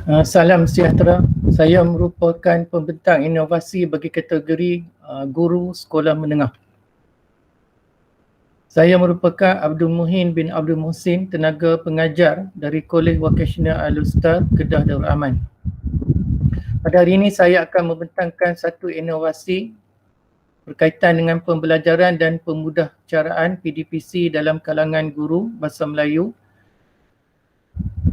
Salam sejahtera. Saya merupakan pembentang inovasi bagi kategori guru sekolah menengah. Saya merupakan Abdul Muhin bin Abdul Muhsin, tenaga pengajar dari Kolej Vocational Al-Ustaz, Kedah Darul Aman. Pada hari ini saya akan membentangkan satu inovasi berkaitan dengan pembelajaran dan pemudahcaraan PDPC dalam kalangan guru Bahasa Melayu.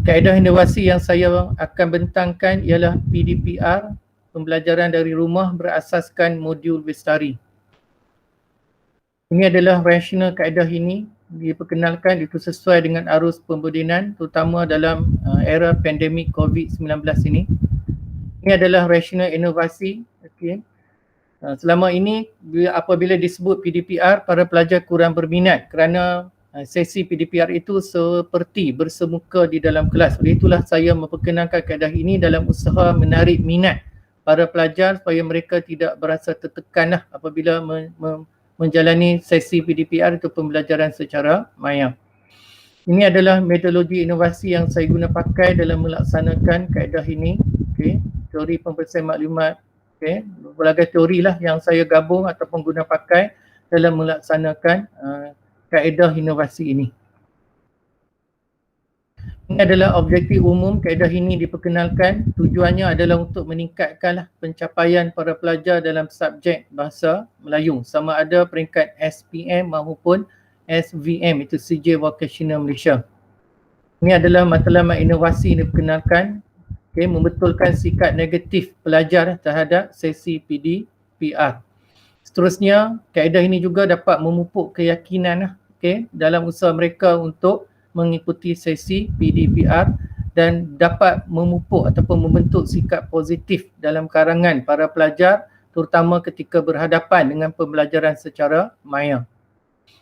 Kaedah inovasi yang saya akan bentangkan ialah PDPR, pembelajaran dari rumah berasaskan modul Bestari. Ini adalah rasional kaedah ini diperkenalkan itu sesuai dengan arus pembudinan terutama dalam era pandemik COVID-19 ini. Ini adalah rasional inovasi. Okay. Selama ini apabila disebut PDPR, para pelajar kurang berminat kerana sesi PDPR itu seperti bersemuka di dalam kelas. Oleh itulah saya memperkenalkan kaedah ini dalam usaha menarik minat para pelajar supaya mereka tidak berasa tertekan apabila menjalani sesi PDPR itu pembelajaran secara maya. Ini adalah metodologi inovasi yang saya guna pakai dalam melaksanakan kaedah ini. Okay. Teori pembersihan maklumat. Okay. Berbagai teori lah yang saya gabung ataupun guna pakai dalam melaksanakan kaedah inovasi ini. Ini adalah objektif umum. Kaedah ini diperkenalkan. Tujuannya adalah untuk meningkatkan pencapaian para pelajar dalam subjek Bahasa Melayu sama ada peringkat SPM maupun SVM, itu CJ Vocational Malaysia. Ini adalah matlamat inovasi yang diperkenalkan. Okay, membetulkan sikap negatif pelajar terhadap sesi PDPR. Seterusnya, kaedah ini juga dapat memupuk keyakinan dalam usaha mereka untuk mengikuti sesi PDPR dan dapat memupuk ataupun membentuk sikap positif dalam karangan para pelajar terutama ketika berhadapan dengan pembelajaran secara maya.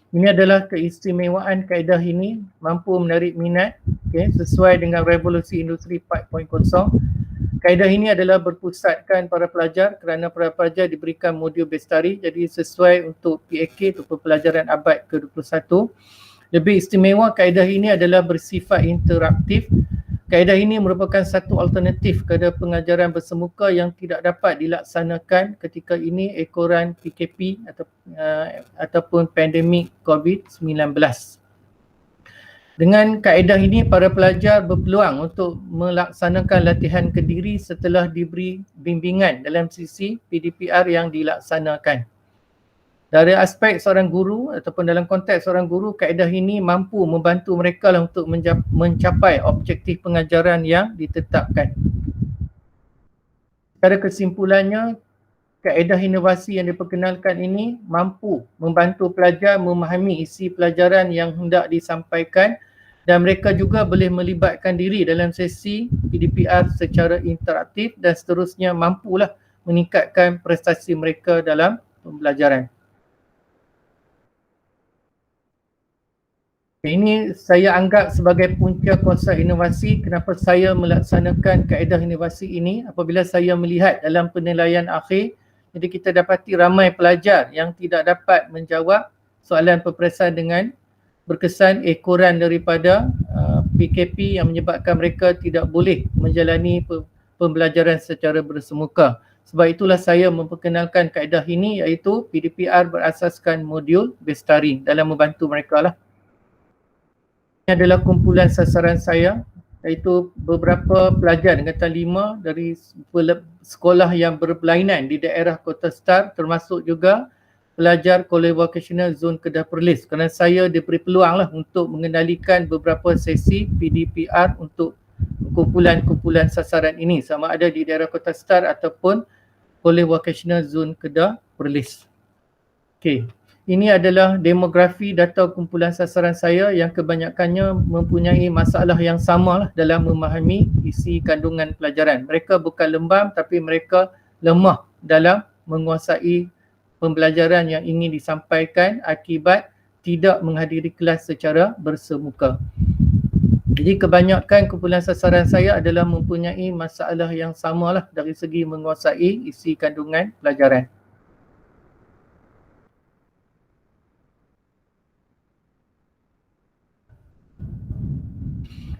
Ini adalah keistimewaan kaedah ini, mampu menarik minat sesuai dengan revolusi industri 4.0. Kaedah ini adalah berpusatkan para pelajar kerana para pelajar diberikan modul Bestari, jadi sesuai untuk PAK atau pelajaran abad ke-21. Lebih istimewa, kaedah ini adalah bersifat interaktif. Kaedah ini merupakan satu alternatif kepada pengajaran bersemuka yang tidak dapat dilaksanakan ketika ini ekoran PKP ataupun pandemik COVID-19. Dengan kaedah ini, para pelajar berpeluang untuk melaksanakan latihan kendiri setelah diberi bimbingan dalam sisi PDPR yang dilaksanakan. Dari aspek seorang guru ataupun dalam konteks seorang guru, kaedah ini mampu membantu mereka untuk mencapai objektif pengajaran yang ditetapkan. Secara kesimpulannya, kaedah inovasi yang diperkenalkan ini mampu membantu pelajar memahami isi pelajaran yang hendak disampaikan dan mereka juga boleh melibatkan diri dalam sesi PDPR secara interaktif dan seterusnya mampulah meningkatkan prestasi mereka dalam pembelajaran. Ini saya anggap sebagai punca kuasa inovasi. Kenapa saya melaksanakan kaedah inovasi ini? Apabila saya melihat dalam penilaian akhir, jadi kita dapati ramai pelajar yang tidak dapat menjawab soalan peperiksaan dengan berkesan ekoran daripada PKP yang menyebabkan mereka tidak boleh menjalani pembelajaran secara bersemuka. Sebab itulah saya memperkenalkan kaedah ini, iaitu PDPR berasaskan modul Bestari dalam membantu mereka lah. Ini adalah kumpulan sasaran saya, iaitu beberapa pelajar angkatan 5 dari sekolah yang berberlainan di daerah Kota Star, termasuk juga pelajar Kolej Vocational Zon Kedah Perlis, kerana saya diberi peluang untuk mengendalikan beberapa sesi PDPR untuk kumpulan-kumpulan sasaran ini, sama ada di daerah Kota Star ataupun Kolej Vocational Zon Kedah Perlis. Okey. Ini adalah demografi data kumpulan sasaran saya yang kebanyakannya mempunyai masalah yang sama dalam memahami isi kandungan pelajaran. Mereka bukan lembam tapi mereka lemah dalam menguasai pembelajaran yang ingin disampaikan akibat tidak menghadiri kelas secara bersemuka. Jadi kebanyakan kumpulan sasaran saya adalah mempunyai masalah yang sama dari segi menguasai isi kandungan pelajaran.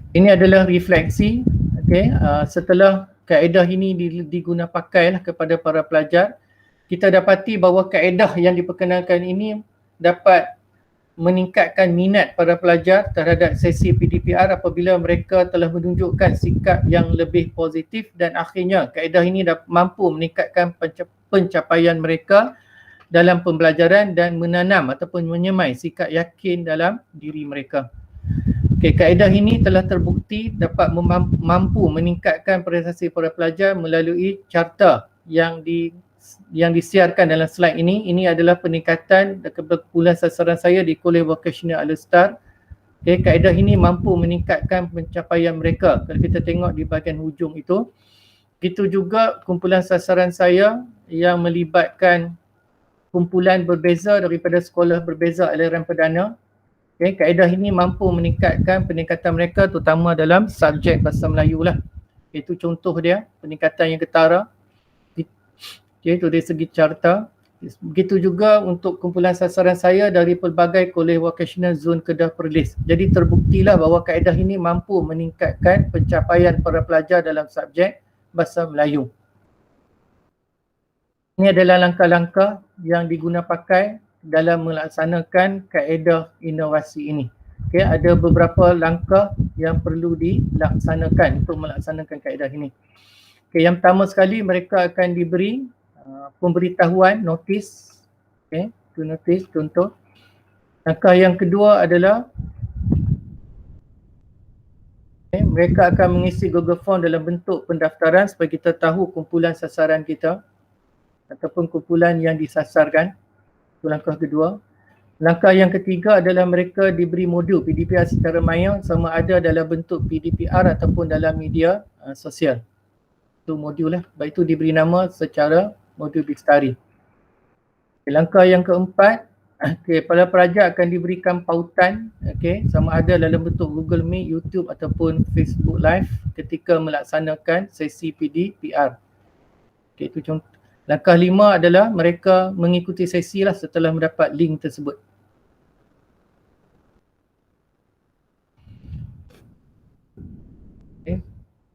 Ini adalah refleksi Setelah kaedah ini diguna pakailah kepada para pelajar, kita dapati bahawa kaedah yang diperkenalkan ini dapat meningkatkan minat para pelajar terhadap sesi PDPR apabila mereka telah menunjukkan sikap yang lebih positif, dan akhirnya kaedah ini mampu meningkatkan pencapaian mereka dalam pembelajaran dan menanam ataupun menyemai sikap yakin dalam diri mereka. Kaedah ini telah terbukti dapat mampu meningkatkan prestasi para pelajar melalui carta yang disiarkan dalam slide ini. Ini adalah peningkatan kumpulan sasaran saya di Kolej Vocational Al-Star. Kaedah ini mampu meningkatkan pencapaian mereka. Kalau kita tengok di bahagian hujung itu, begitu juga kumpulan sasaran saya yang melibatkan kumpulan berbeza daripada sekolah berbeza aliran perdana. Kaedah ini mampu meningkatkan peningkatan mereka terutama dalam subjek Bahasa Melayu lah. Itu contoh dia, peningkatan yang ketara. Itu dari segi carta. Begitu juga untuk kumpulan sasaran saya dari pelbagai Kolej Vocational Zone Kedah Perlis. Jadi terbuktilah bahawa kaedah ini mampu meningkatkan pencapaian para pelajar dalam subjek Bahasa Melayu. Ini adalah langkah-langkah yang diguna pakai dalam melaksanakan kaedah inovasi ini. Ada beberapa langkah yang perlu dilaksanakan untuk melaksanakan kaedah ini. Yang pertama sekali, mereka akan diberi pemberitahuan, notis. Itu notis contoh. Langkah yang kedua adalah mereka akan mengisi Google Form dalam bentuk pendaftaran supaya kita tahu kumpulan sasaran kita ataupun kumpulan yang disasarkan. Itu langkah kedua. Langkah yang ketiga adalah mereka diberi modul PDPR secara maya, sama ada dalam bentuk PDPR ataupun dalam media sosial. Itu modul lah. Baik itu diberi nama secara modul Bigstory. Langkah yang keempat, para pelajar akan diberikan pautan, sama ada dalam bentuk Google Meet, YouTube ataupun Facebook Live ketika melaksanakan sesi PDPR. Itu contoh. Langkah 5 adalah mereka mengikuti sesi lah setelah mendapat link tersebut.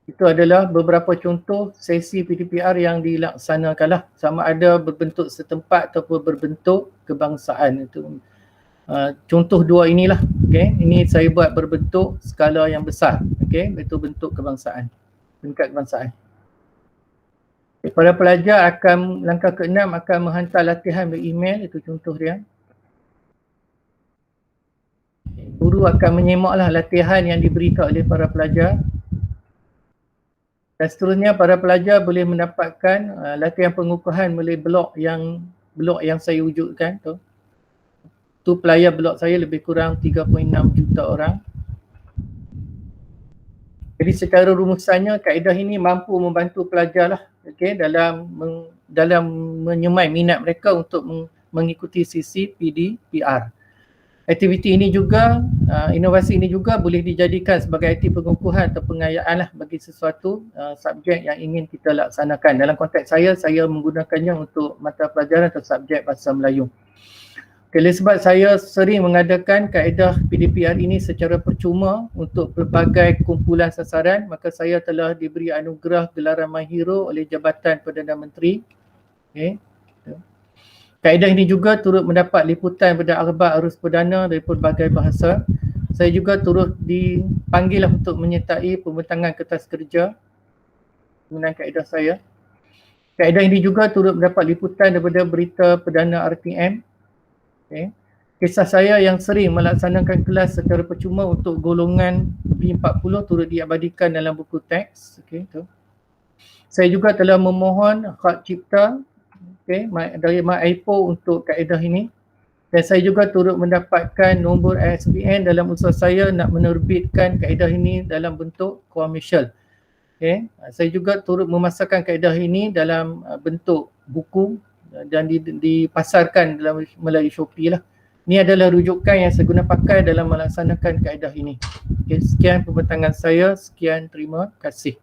Itu adalah beberapa contoh sesi PDPR yang dilaksanakan lah. Sama ada berbentuk setempat ataupun berbentuk kebangsaan. Itu contoh dua inilah. Ini saya buat berbentuk skala yang besar. Itu bentuk kebangsaan. Tingkat kebangsaan. Para pelajar akan, langkah ke-6 akan menghantar latihan ber-email, itu contoh dia. Guru akan menyemaklah latihan yang diberikan oleh para pelajar. Dan seterusnya para pelajar boleh mendapatkan latihan pengukuhan melalui blog yang saya wujudkan tu. Tu pelayar blog saya lebih kurang 3.6 juta orang. Jadi secara rumusannya kaedah ini mampu membantu pelajar lah, dalam menyemai minat mereka untuk mengikuti sesi PDPR. Aktiviti ini juga, inovasi ini juga boleh dijadikan sebagai aktiviti pengukuhan atau pengayaan lah bagi sesuatu subjek yang ingin kita laksanakan. Dalam konteks saya menggunakannya untuk mata pelajaran atau subjek Bahasa Melayu. Oleh sebab saya sering mengadakan kaedah PDPR ini secara percuma untuk pelbagai kumpulan sasaran, maka saya telah diberi anugerah gelaran My Hero oleh Jabatan Perdana Menteri. Kaedah ini juga turut mendapat liputan pada akhbar arus perdana dari pelbagai bahasa. Saya juga turut dipanggil untuk menyertai pembentangan kertas kerja penggunaan kaedah saya. Kaedah ini juga turut mendapat liputan daripada berita Perdana RTM. Kisah saya yang sering melaksanakan kelas secara percuma untuk golongan B40 turut diabadikan dalam buku teks. Saya juga telah memohon hak cipta dari Mak Aipo untuk kaedah ini. Dan saya juga turut mendapatkan nombor ISBN dalam usaha saya nak menerbitkan kaedah ini dalam bentuk komersial. Saya juga turut memasarkan kaedah ini dalam bentuk buku dan dipasarkan melalui Shopee lah. Ini adalah rujukan yang saya guna pakai dalam melaksanakan kaedah ini. Sekian pembentangan saya. Sekian, terima kasih.